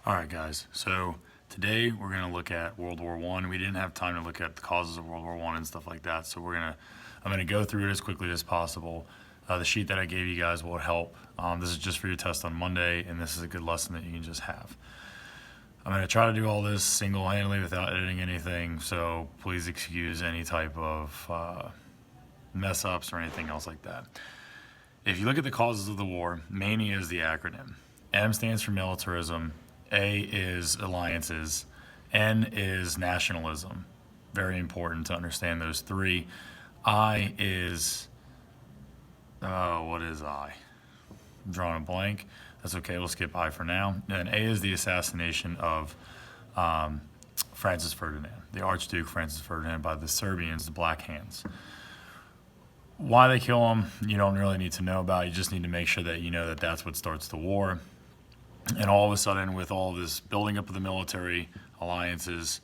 All right, guys. So today we're going to look at World War One. We didn't have time to look at the causes of World War One and stuff like that. So I'm gonna go through it as quickly as possible. The sheet that I gave you guys will help. This is just for your test on Monday, and this is a good lesson that you can just have. I'm going to try to do all this single-handedly without editing anything, so please excuse any type of mess ups or anything else like that. If you look at the causes of the war, MANIA is the acronym. M stands for militarism, A is alliances, N is nationalism. Very important to understand those three. I is, what is I? I'm drawing a blank. That's okay, we'll skip I for now. And A is the assassination of Francis Ferdinand, the Archduke Francis Ferdinand, by the Serbians, the Black Hands. Why they kill him, you don't really need to know about. You just need to make sure that you know that that's what starts the war. And all of a sudden, with all this building up of the military, alliances,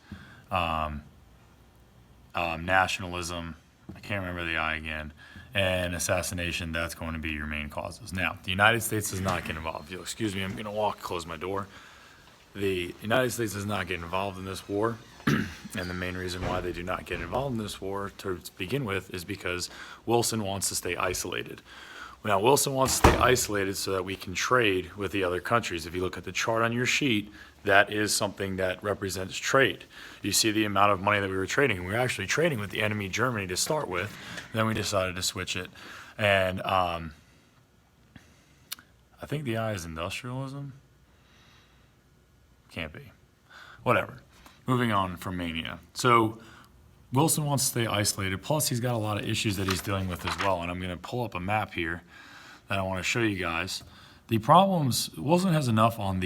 nationalism, I can't remember the I again, and assassination, that's going to be your main causes. Now, the United States does not get involved. You'll excuse me, I'm going to close my door. The United States does not get involved in this war. And the main reason why they do not get involved in this war to begin with is because Wilson wants to stay isolated. Now, Wilson wants to stay isolated so that we can trade with the other countries. If you look at the chart on your sheet, that is something that represents trade. You see the amount of money that we were trading. We were actually trading with the enemy Germany to start with. Then we decided to switch it. And I think the I is industrialism. Can't be. Whatever. Moving on from MANIA. So Wilson wants to stay isolated. Plus, he's got a lot of issues that he's dealing with as well. And I'm going to pull up a map here that I want to show you guys. The problems, Wilson has enough on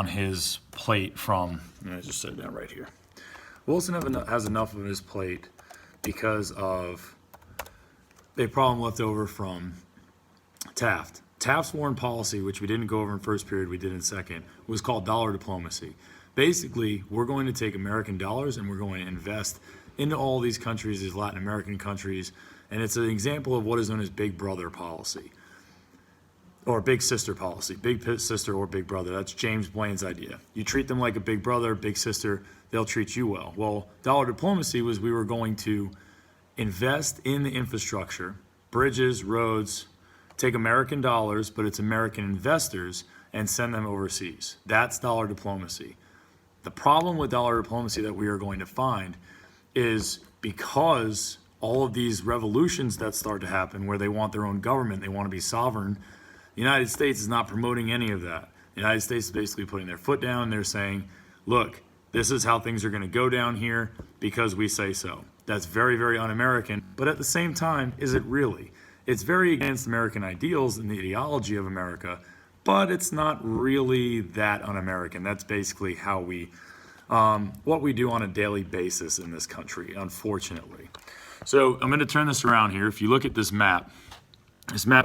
his plate from, let me just set it down right here. Wilson has enough on his plate because of a problem left over from Taft. Taft's foreign policy, which we didn't go over in first period, we did in second, was called dollar diplomacy. Basically, we're going to take American dollars and we're going to invest into all these countries, these Latin American countries, and it's an example of what is known as big brother policy, or big sister policy, big sister or big brother. That's James Blaine's idea. You treat them like a big brother, big sister, they'll treat you well. Well, dollar diplomacy was we were going to invest in the infrastructure, bridges, roads, take American dollars, but it's American investors, and send them overseas. That's dollar diplomacy. The problem with dollar diplomacy that we are going to find is because all of these revolutions that start to happen where they want their own government, they want to be sovereign, the United States is not promoting any of that. The United States is basically putting their foot down. They're saying, look, this is how things are going to go down here because we say so. That's very, very un-American. But at the same time, is it really? It's very against American ideals and the ideology of America, but it's not really that un-American. That's basically how what we do on a daily basis in this country, unfortunately. So I'm going to turn this around here. If you look at this map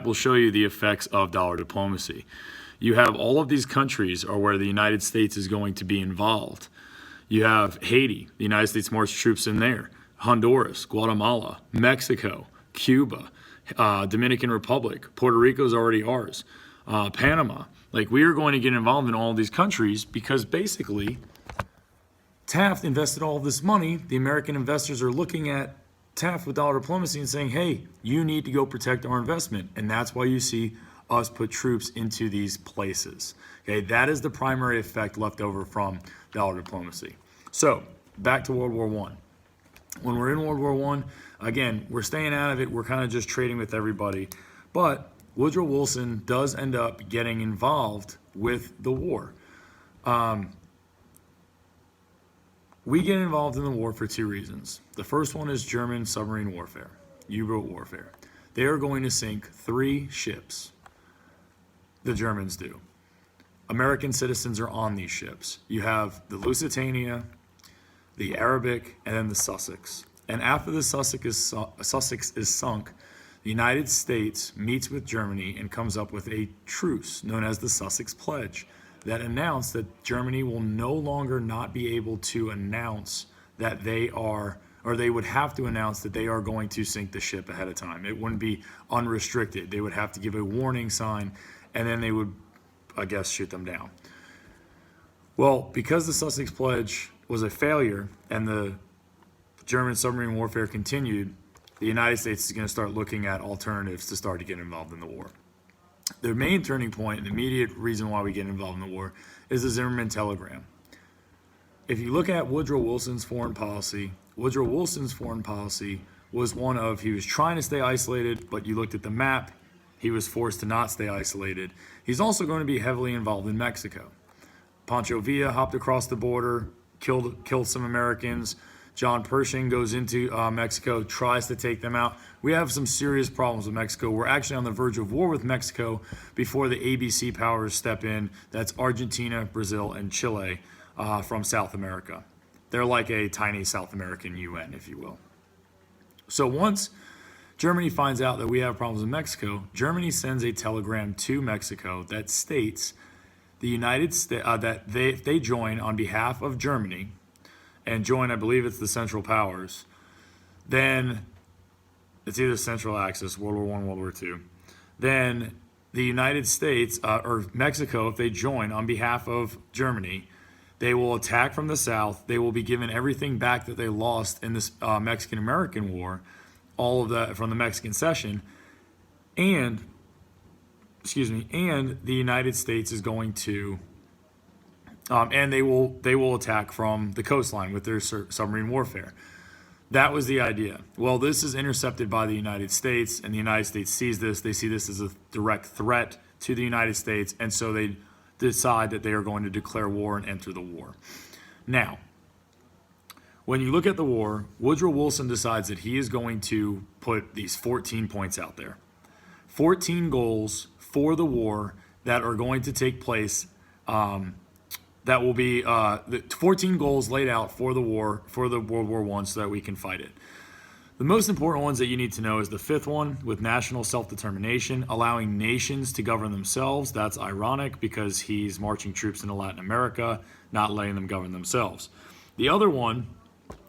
will show you the effects of dollar diplomacy. You have all of these countries are where the United States is going to be involved. You have Haiti, the United States marched troops in there, Honduras, Guatemala, Mexico, Cuba, Dominican Republic, Puerto Rico is already ours. Panama. Like, we are going to get involved in all of these countries because basically Taft invested all of this money. The American investors are looking at Taft with dollar diplomacy and saying, hey, you need to go protect our investment. And that's why you see us put troops into these places. Okay, that is the primary effect left over from dollar diplomacy. So back to World War I. When we're in World War I, again, we're staying out of it. We're kind of just trading with everybody. But Woodrow Wilson does end up getting involved with the war. We get involved in the war for two reasons. The first one is German submarine warfare, U-boat warfare. They are going to sink 3 ships. The Germans do. American citizens are on these ships. You have the Lusitania, the Arabic, and then the Sussex. And after the Sussex is sunk, the United States meets with Germany and comes up with a truce known as the Sussex Pledge that announced that Germany will no longer not be able to announce that they are, or they would have to announce that they are going to sink the ship ahead of time. It wouldn't be unrestricted. They would have to give a warning sign, and then they would, I guess, shoot them down. Well, because the Sussex Pledge was a failure and the German submarine warfare continued, the United States is going to start looking at alternatives to start to get involved in the war. The main turning point and immediate reason why we get involved in the war is the Zimmerman telegram. If you look at Woodrow Wilson's foreign policy was one of, he was trying to stay isolated, but you looked at the map, he was forced to not stay isolated. He's also going to be heavily involved in Mexico. Pancho Villa hopped across the border, killed some Americans. John Pershing goes into Mexico, tries to take them out. We have some serious problems with Mexico. We're actually on the verge of war with Mexico before the ABC powers step in. That's Argentina, Brazil, and Chile from South America. They're like a tiny South American UN, if you will. So once Germany finds out that we have problems in Mexico, Germany sends a telegram to Mexico that states the United States that they join on behalf of Germany, and join, I believe it's the Central Powers, then it's either Central Axis, World War I, World War II, then the United States, or Mexico, if they join on behalf of Germany, they will attack from the south. They will be given everything back that they lost in this Mexican-American War, all of that from the Mexican cession, and the United States is going to, and they will attack from the coastline with their submarine warfare. That was the idea. Well, this is intercepted by the United States, and the United States sees this. They see this as a direct threat to the United States, and so they decide that they are going to declare war and enter the war. Now, when you look at the war, Woodrow Wilson decides that he is going to put these 14 points out there. 14 goals for the war that are going to take place, that will be the 14 goals laid out for the war, for the World War I, so that we can fight it. The most important ones that you need to know is the fifth one with national self-determination, allowing nations to govern themselves. That's ironic because he's marching troops into Latin America, not letting them govern themselves. The other one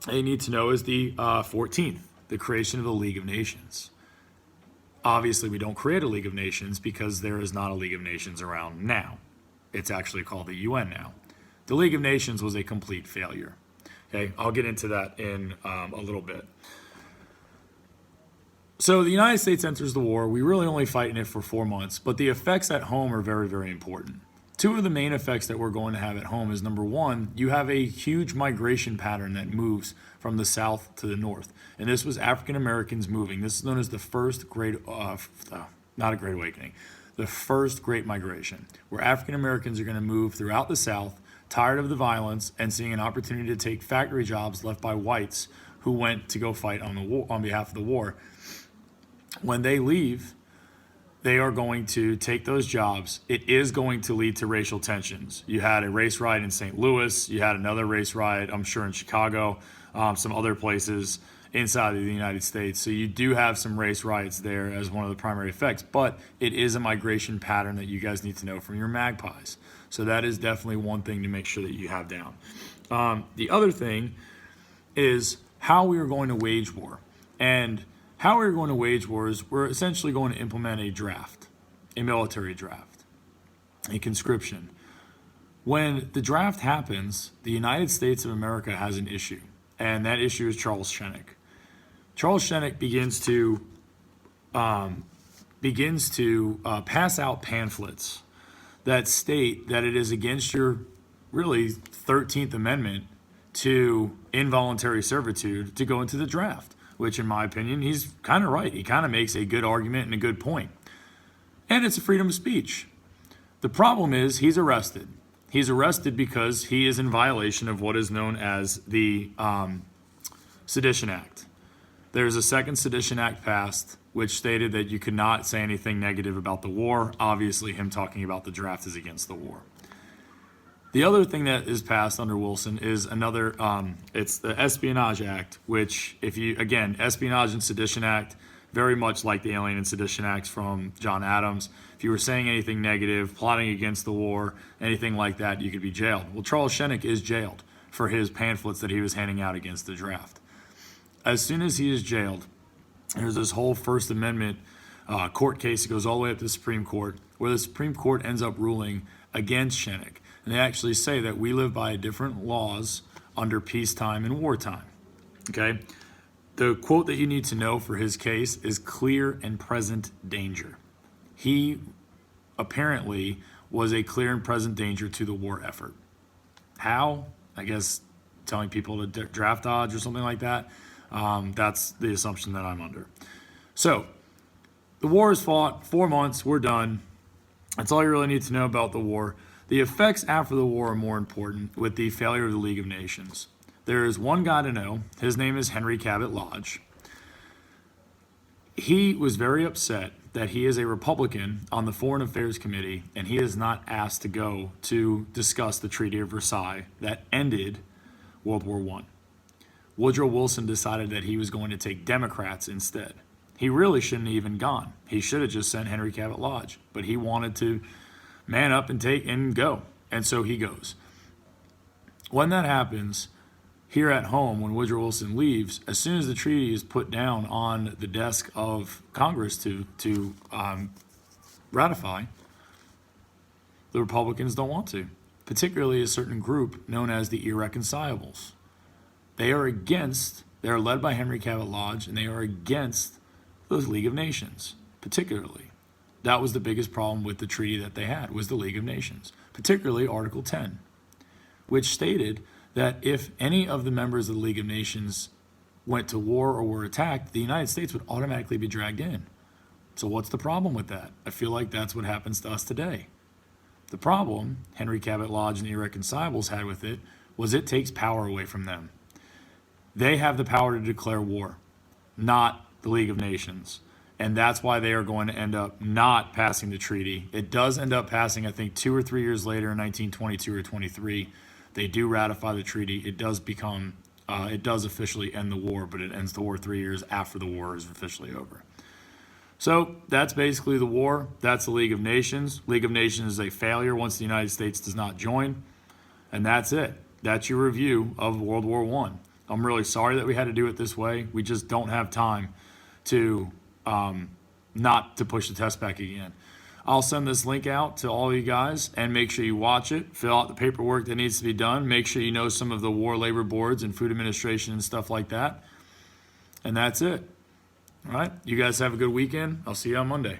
that you need to know is the 14th, the creation of the League of Nations. Obviously, we don't create a League of Nations because there is not a League of Nations around now. It's actually called the UN now. The League of Nations was a complete failure. Okay, I'll get into that in a little bit. So the United States enters the war. We really only fight in it for 4 months, but the effects at home are very, very important. Two of the main effects that we're going to have at home is, number one, you have a huge migration pattern that moves from the south to the north. And this was African Americans moving. This is known as the first great, not a great awakening, the first great migration, where African Americans are going to move throughout the south, tired of the violence and seeing an opportunity to take factory jobs left by whites who went to go fight on the war, on behalf of the war. When they leave, they are going to take those jobs. It is going to lead to racial tensions. You had a race riot in St. Louis. You had another race riot, I'm sure, in Chicago, some other places inside of the United States. So you do have some race riots there as one of the primary effects, but it is a migration pattern that you guys need to know from your magpies. So that is definitely one thing to make sure that you have down. The other thing is how we are going to wage war. And how we're going to wage war is we're essentially going to implement a draft, a military draft, a conscription. When the draft happens, the United States of America has an issue, and that issue is Charles Shennick. Charles Shennick begins to pass out pamphlets that state that it is against your really 13th Amendment to involuntary servitude to go into the draft, which in my opinion, he's kind of right. He kind of makes a good argument and a good point. And it's a freedom of speech. The problem is he's arrested. He's arrested because he is in violation of what is known as the Sedition Act. There's a second Sedition Act passed, which stated that you could not say anything negative about the war. Obviously, him talking about the draft is against the war. The other thing that is passed under Wilson is another, it's the Espionage Act, which Espionage and Sedition Act, very much like the Alien and Sedition Acts from John Adams. If you were saying anything negative, plotting against the war, anything like that, you could be jailed. Well, Charles Shennick is jailed for his pamphlets that he was handing out against the draft. As soon as he is jailed, there's this whole First Amendment court case that goes all the way up to the Supreme Court, where the Supreme Court ends up ruling against Shennick. And they actually say that we live by different laws under peacetime and wartime. Okay? The quote that you need to know for his case is clear and present danger. He apparently was a clear and present danger to the war effort. How? I guess telling people to draft dodge or something like that. That's the assumption that I'm under. So, the war is fought, 4 months, we're done. That's all you really need to know about the war. The effects after the war are more important with the failure of the League of Nations. There is one guy to know. His name is Henry Cabot Lodge. He was very upset that he is a Republican on the Foreign Affairs Committee, and he is not asked to go to discuss the Treaty of Versailles that ended World War I. Woodrow Wilson decided that he was going to take Democrats instead. He really shouldn't have even gone. He should have just sent Henry Cabot Lodge, but he wanted to man up and take and go, and so he goes. When that happens, here at home, when Woodrow Wilson leaves, as soon as the treaty is put down on the desk of Congress to ratify, the Republicans don't want to, particularly a certain group known as the Irreconcilables. They are led by Henry Cabot Lodge, and they are against the League of Nations, particularly. That was the biggest problem with the treaty that they had, was the League of Nations, particularly Article 10, which stated that if any of the members of the League of Nations went to war or were attacked, the United States would automatically be dragged in. So what's the problem with that? I feel like that's what happens to us today. The problem Henry Cabot Lodge and the Irreconcilables had with it was it takes power away from them. They have the power to declare war, not the League of Nations. And that's why they are going to end up not passing the treaty. It does end up passing, I think, 2 or 3 years later in 1922 or 23. They do ratify the treaty. It does officially end the war, but it ends the war 3 years after the war is officially over. So that's basically the war. That's the League of Nations. League of Nations is a failure once the United States does not join. And that's it. That's your review of World War I. I'm really sorry that we had to do it this way. We just don't have time to not to push the test back again. I'll send this link out to all you guys, and make sure you watch it. Fill out the paperwork that needs to be done. Make sure you know some of the war labor boards and Food Administration and stuff like that. And that's it. All right. You guys have a good weekend. I'll see you on Monday.